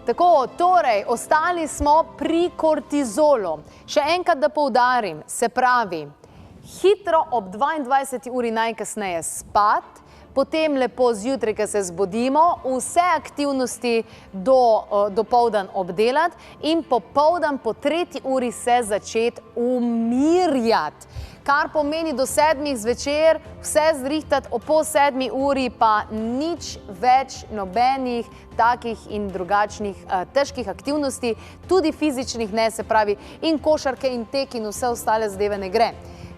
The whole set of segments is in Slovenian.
Tako, torej, ostali smo pri kortizolu. Še enkrat, da poudarim, se pravi, hitro ob 22. uri najkasneje spat, potem lepo zjutraj, ko se zbudimo, vse aktivnosti dopoldan obdelati in popoldan po 3. uri se začeti umirjati. Kar pomeni do 7. zvečer vse zrihtati, po 7. uri pa nič več nobenih takih in drugačnih težkih aktivnosti, tudi fizičnih ne, se pravi in košarke in tek in vse ostale zadeve ne gre.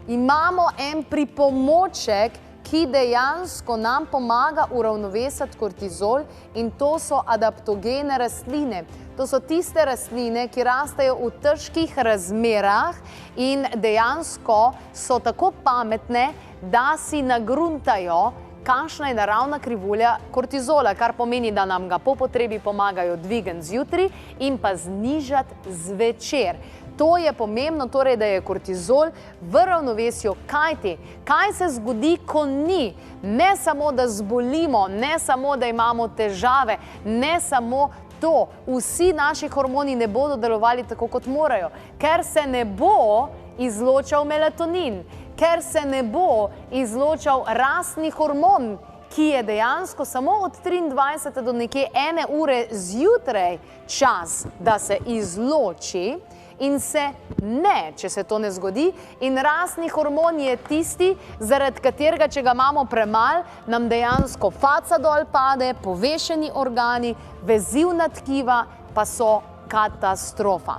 Imamo en pripomoček, ki dejansko nam pomaga uravnovesiti kortizol in to so adaptogene rastline. To so tiste rastline, ki rastejo v težkih razmerah in dejansko so tako pametne, da si nagruntajo, kakšna je naravna krivulja kortizola, kar pomeni, da nam ga po potrebi pomagajo dvigati zjutraj in pa znižati zvečer. To je pomembno, torej, da je kortizol v ravnovesju, kajti kaj se zgodi, ko ni? Ne samo, da zbolimo, ne samo, da imamo težave, ne samo to, vsi naši hormoni ne bodo delovali tako, kot morajo, ker se ne bo izločal melatonin, ker se ne bo izločal rastni hormon, ki je dejansko samo od 23. do nekje 1. ure zjutraj čas, da se izloči in se ne, če se to ne zgodi. In rastni hormon je tisti, zaradi katerega, če ga imamo premalo, nam dejansko faca dol pade, povešeni organi, vezivna tkiva pa so katastrofa.